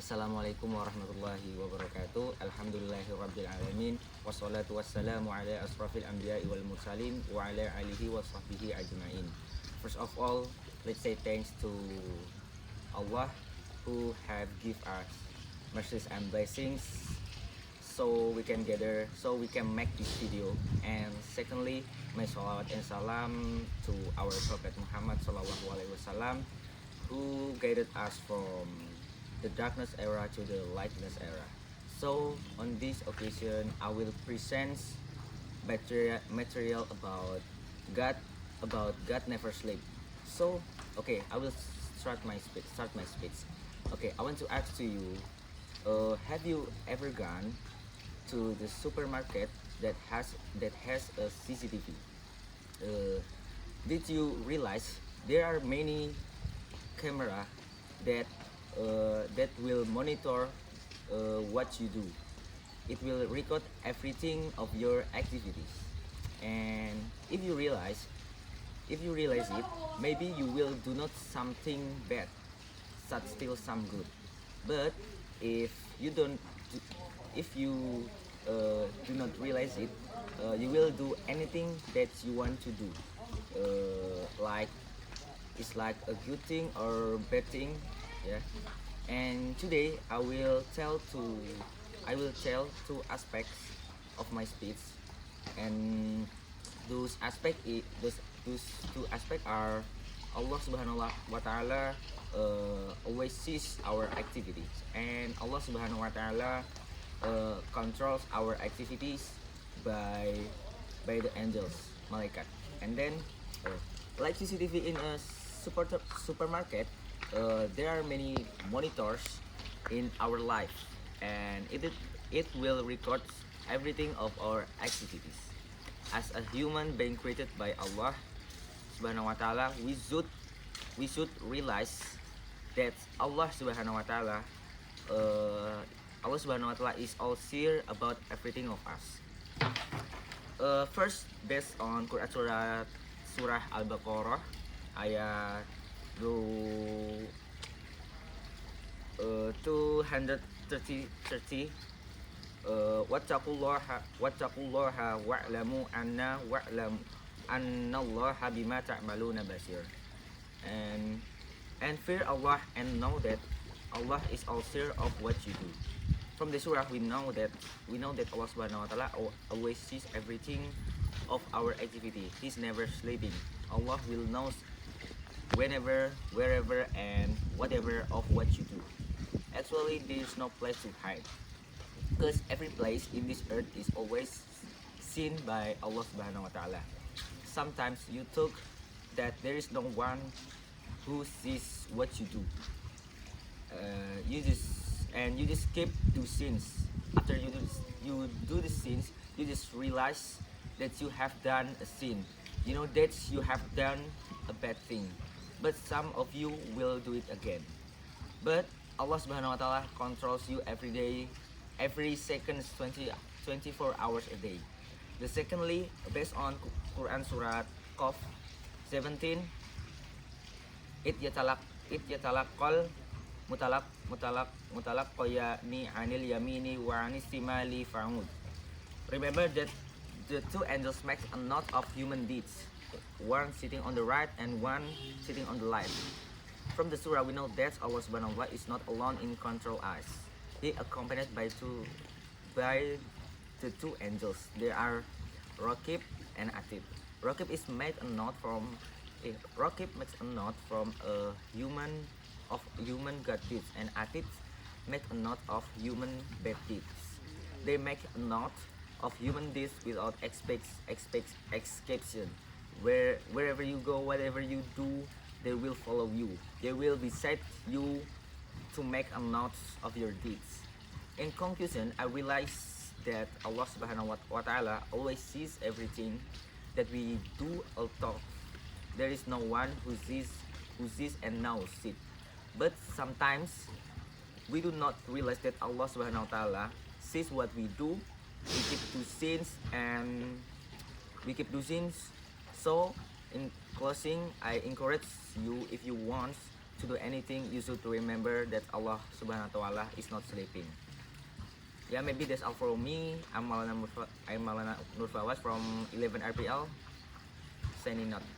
Assalamualaikum warahmatullahi wabarakatuh. Alhamdulillahirabbil alamin. Wassalatu wassalamu ala asrafil anbiya'i wal mursalin wa ala alihi wa sahbihi ajmain. First of all, let's say thanks to Allah who have give us mercies and blessings so we can gather, so we can make this video. And secondly, my salawat and salam to our Prophet Muhammad sallallahu alaihi wasallam who guided us from the darkness era to the lightness era. So on this occasion, I will present material about God never sleep. So okay, I will start my speech. Okay, I want to ask to you, have you ever gone to the supermarket that has a CCTV? Did you realize there are many camera that will monitor what you do? It will record everything of your activities, and if you realize it, maybe you will do not something bad, but still some good. But if you don't if you do not realize it, you will do anything that you want to do, like it's like a good thing or bad thing. Yeah. And today I will tell two aspects of my speech, and those two aspects are Allah Subhanahu wa Ta'ala always sees our activities, and Allah Subhanahu wa Ta'ala controls our activities by the angels, malaikat. And then like CCTV in a supermarket, there are many monitors in our life, and it will record everything of our activities. As a human being created by Allah Subhanahu wa Ta'ala, we should realize that Allah Subhanahu wa Ta'ala is all seer about everything of us. First, based on Quran surah Al-Baqarah ayat 230, wattaqullaha wa'lamu annallaha bima ta'maluna basir. And fear Allah and know that Allah is all seer of what you do. From the surah we know that Allah Subhanahu wa Ta'ala always sees everything of our activity. He's never sleeping. Allah will know whenever, wherever, and whatever of what you do. Actually, there is no place to hide, because every place in this earth is always seen by Allah Subhanahu wa Ta'ala. Sometimes you think that there is no one who sees what you do. You just keep do sins. After you do the sins, you just realize that you have done a sin. You know that you have done a bad thing, but some of you will do it again. But Allah Subhanahu wa Ta'ala controls you every day, every second, 24 hours a day. The secondly, based on Quran Surah Qaf 17, it yatalaqal mutalaq qoyani anil yamini wa anis simali fa'ud. Remember that the two angels make a knot of human deeds, one sitting on the right and one sitting on the left. From the surah we know that Allah Subhanahu wa Ta'ala is not alone in control us. He accompanied by the two angels. They are Raqib and Atid. Raqib makes a knot from a human good deeds, and Atid make a knot of human bad deeds. They make a knot of human deeds without exception. Wherever you go, whatever you do, they will follow you. They will beset you to make a knot of your deeds. In conclusion, I realize that Allah Subhanahu wa Ta'ala always sees everything that we do or talk. There is no one who sees and knows it. But sometimes we do not realize that Allah Subhanahu wa Ta'ala sees what we do. We keep do sins. So in closing, I encourage you, if you want to do anything, you should remember that Allah Subhanahu wa Taala is not sleeping. Yeah, maybe that's all for me. I'm Maulana Nurfawas from 11 RPL. Signing out.